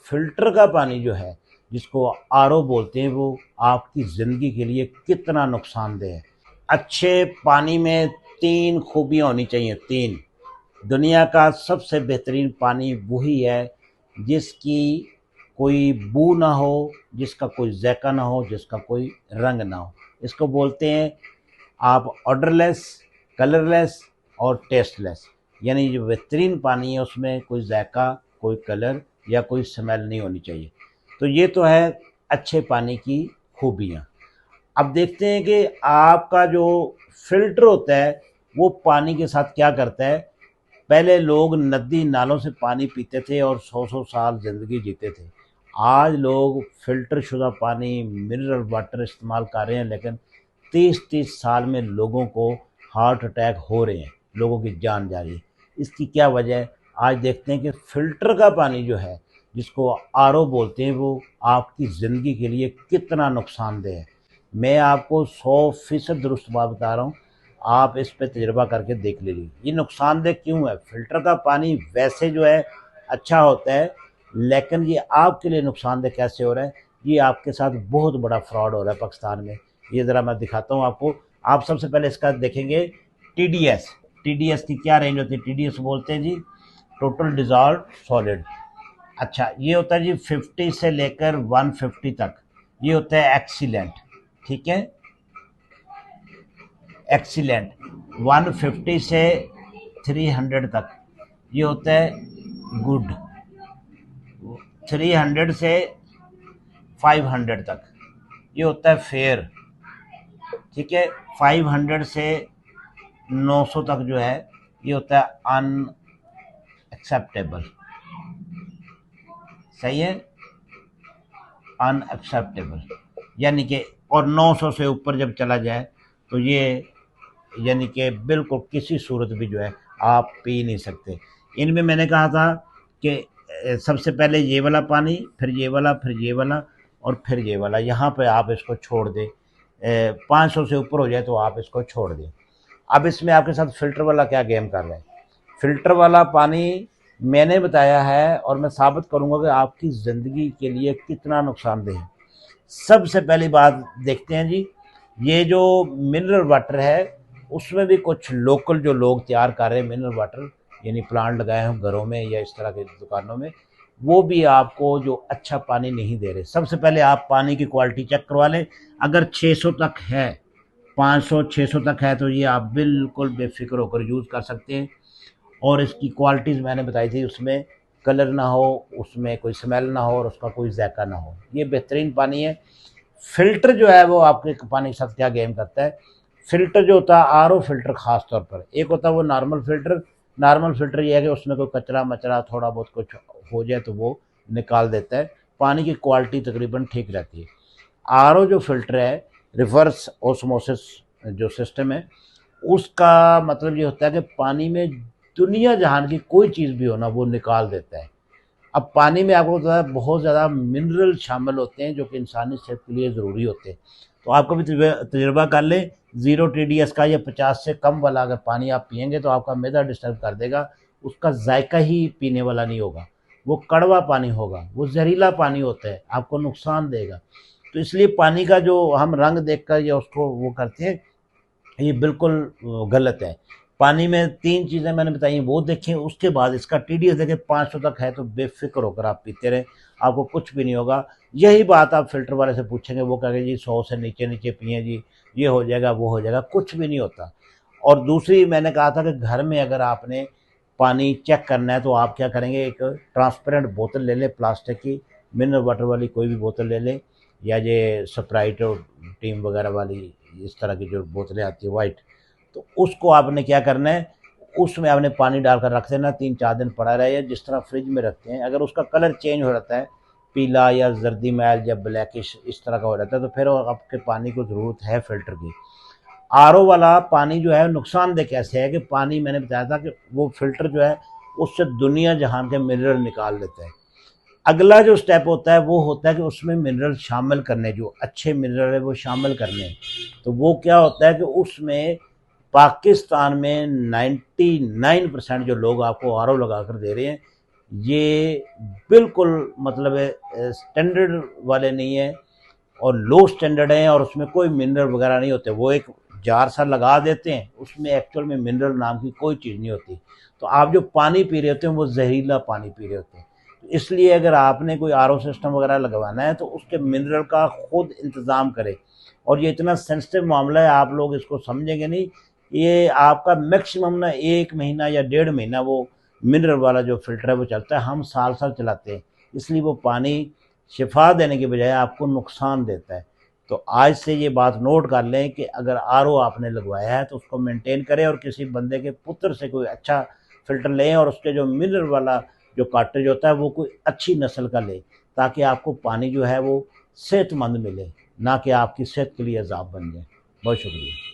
Filter का पानी जो है, जिसको आरओ बोलते हैं, वो आपकी ज़िंदगी के लिए कितना नुकसानदेह है। अच्छे पानी में 3 खूबियाँ होनी चाहिए, 3। दुनिया का सबसे बेहतरीन पानी वही है जिसकी कोई बू ना हो, जिसका कोई ज़ायक़ा ना हो, जिसका कोई रंग ना हो। इसको बोलते हैं आप ऑडरलेस, कलरलेस और टेस्टलेस। यानी जो बेहतरीन पानी है उसमें कोई जायका, कोई कलर या कोई स्मेल नहीं होनी चाहिए। तो ये तो है अच्छे पानी की खूबियाँ। अब देखते हैं कि आपका जो फ़िल्टर होता है वो पानी के साथ क्या करता है। पहले लोग नदी नालों से पानी पीते थे और 100-100 साल ज़िंदगी जीते थे। आज लोग फ़िल्टर शुदा पानी, मिनरल वाटर इस्तेमाल कर रहे हैं, लेकिन 30-30 साल में लोगों को हार्ट अटैक हो रहे हैं, लोगों की जान जा रही है। इसकी क्या वजह है? आज देखते हैं कि फ़िल्टर का पानी जो है, जिसको आरओ बोलते हैं, वो आपकी ज़िंदगी के लिए कितना नुकसानदेह है। मैं आपको 100% दुरुस्त बात बता रहा हूँ, आप इस पे तजुर्बा करके देख लीजिए। ये नुकसानदेह क्यों है? फ़िल्टर का पानी वैसे जो है अच्छा होता है, लेकिन ये आपके लिए नुकसानदेह कैसे हो रहा है? ये आपके साथ बहुत बड़ा फ्रॉड हो रहा है पाकिस्तान में। ये ज़रा मैं दिखाता हूँ आपको। आप सबसे पहले इसका देखेंगे टीडीएस। टीडीएस की क्या रेंज होती है? टीडीएस बोलते हैं जी टोटल डिज़ॉल्व्ड सॉलिड। अच्छा, ये होता है जी 50 से लेकर 150 तक। ये होता है एक्सीलेंट, ठीक है, एक्सीलेंट। 150 से 300 तक ये होता है गुड। 300 से 500 तक ये होता है फेयर, ठीक है। 500 से 900 तक जो है ये होता है अनएक्सेप्टेबल, सही है, अनएक्सेप्टेबल। यानी कि और 900 से ऊपर जब चला जाए तो ये यानी कि बिल्कुल किसी सूरत भी जो है आप पी नहीं सकते। इनमें मैंने कहा था कि सबसे पहले ये वाला पानी, फिर ये वाला, फिर ये वाला और फिर ये वाला, यहाँ पे आप इसको छोड़ दें। 500 से ऊपर हो जाए तो आप इसको छोड़ दें। अब इसमें आपके साथ फ़िल्टर वाला क्या गेम कर रहे हैं। फ़िल्टर वाला पानी मैंने बताया है और मैं साबित करूँगा कि आपकी ज़िंदगी के लिए कितना नुकसानदेह है। सबसे पहली बात देखते हैं जी, ये जो मिनरल वाटर है उसमें भी कुछ लोकल जो लोग तैयार कर रहे हैं मिनरल वाटर, यानी प्लांट लगाए हैं घरों में या इस तरह की दुकानों में, वो भी आपको जो अच्छा पानी नहीं दे रहे। सबसे पहले आप पानी की क्वालिटी चेक करवा लें। अगर 600 तक है, 500-600 तक है, तो ये आप बिल्कुल बेफिक्र होकर यूज़ कर सकते हैं। और इसकी क्वालिटीज़ मैंने बताई थी, उसमें कलर ना हो, उसमें कोई स्मेल ना हो और उसका कोई जायका ना हो। ये बेहतरीन पानी है। फ़िल्टर जो है वो आपके पानी के साथ क्या गेम करता है। फ़िल्टर जो होता है आरओ फ़िल्टर ख़ास तौर पर, एक होता है वो नॉर्मल फ़िल्टर। नॉर्मल फ़िल्टर ये है कि उसमें कोई कचरा-मचरा थोड़ा बहुत कुछ हो जाए तो वो निकाल देता है, पानी की क्वालिटी तकरीबन ठीक रहती है। आरओ जो फ़िल्टर है, रिवर्स ऑस्मोसिस जो सिस्टम है, उसका मतलब ये होता है कि पानी में दुनिया जहान की कोई चीज़ भी हो ना, वो निकाल देता है। अब पानी में आपको पता है बहुत ज़्यादा मिनरल शामिल होते हैं जो कि इंसानी सेहत के लिए ज़रूरी होते हैं। तो आपको भी तजुर्बा कर लें, ज़ीरो टीडीएस का या 50 से कम वाला अगर पानी आप पिएंगे तो आपका मैदा डिस्टर्ब कर देगा। उसका जायका ही पीने वाला नहीं होगा, वो कड़वा पानी होगा, वो जहरीला पानी होता है, आपको नुकसान देगा। तो इसलिए पानी का जो हम रंग देखकर या उसको वो करते हैं, ये बिल्कुल गलत है। पानी में 3 चीज़ें मैंने बताई वो देखें, उसके बाद इसका टीडीएस देखें। 500 तक है तो बेफ़िक्र होकर आप पीते रहें, आपको कुछ भी नहीं होगा। यही बात आप फ़िल्टर वाले से पूछेंगे, वो कहेंगे जी 100 से नीचे-नीचे पिएँ जी, ये हो जाएगा, वो हो जाएगा, कुछ भी नहीं होता। और दूसरी मैंने कहा था कि घर में अगर आपने पानी चेक करना है तो आप क्या करेंगे, एक ट्रांसपेरेंट बोतल ले लें प्लास्टिक की, मिनरल वाटर वाली कोई भी बोतल ले लें, या ये स्प्राइट और टीम वगैरह वाली इस तरह की जो बोतलें आती है वाइट, तो उसको आपने क्या करना है, उसमें आपने पानी डालकर रख देना, 3-4 दिन पड़ा रहे, जिस तरह फ्रिज में रखते हैं। अगर उसका कलर चेंज हो जाता है, पीला या जर्दी मैल या ब्लैकिश इस तरह का हो जाता है, तो फिर आपके पानी को ज़रूरत है फ़िल्टर की। आरओ वाला पानी जो है नुकसानदेह कैसे है कि पानी मैंने बताया था कि वो फ़िल्टर जो है उससे दुनिया जहान के मिनरल निकाल देता है। अगला जो स्टेप होता है वो होता है कि उसमें मिनरल शामिल करने, जो अच्छे मिनरल है वो शामिल करने। तो वो क्या होता है कि उसमें पाकिस्तान में 99% जो लोग आपको आरओ लगा कर दे रहे हैं, ये बिल्कुल मतलब स्टैंडर्ड वाले नहीं है और लो स्टैंडर्ड हैं, और उसमें कोई मिनरल वगैरह नहीं होते। वो एक जार सा लगा देते हैं, उसमें एक्चुअल में मिनरल नाम की कोई चीज़ नहीं होती। तो आप जो पानी पी रहे होते हैं वो जहरीला पानी पी रहे होते हैं। तो इसलिए अगर आपने कोई आर ओ सिस्टम वगैरह लगवाना है तो उसके मिनरल का खुद इंतज़ाम करें। और ये इतना सेंसिटिव मामला है, आप लोग इसको समझेंगे नहीं। ये आपका मैक्सिमम ना 1 महीना या 1.5 महीना वो मिनरल वाला जो फ़िल्टर है वो चलता है। हम साल साल चलाते हैं, इसलिए वो पानी शिफा देने के बजाय आपको नुकसान देता है। तो आज से ये बात नोट कर लें कि अगर आर ओ आपने लगवाया है तो उसको मेंटेन करें, और किसी बंदे के पुत्र से कोई अच्छा फ़िल्टर लें, और उसके जो मिनरल वाला जो कार्ट्रिज होता है वो कोई अच्छी नस्ल का लें, ताकि आपको पानी जो है वो सेहतमंद मिले, ना कि आपकी सेहत के लिए अजाब बन जाए। बहुत शुक्रिया।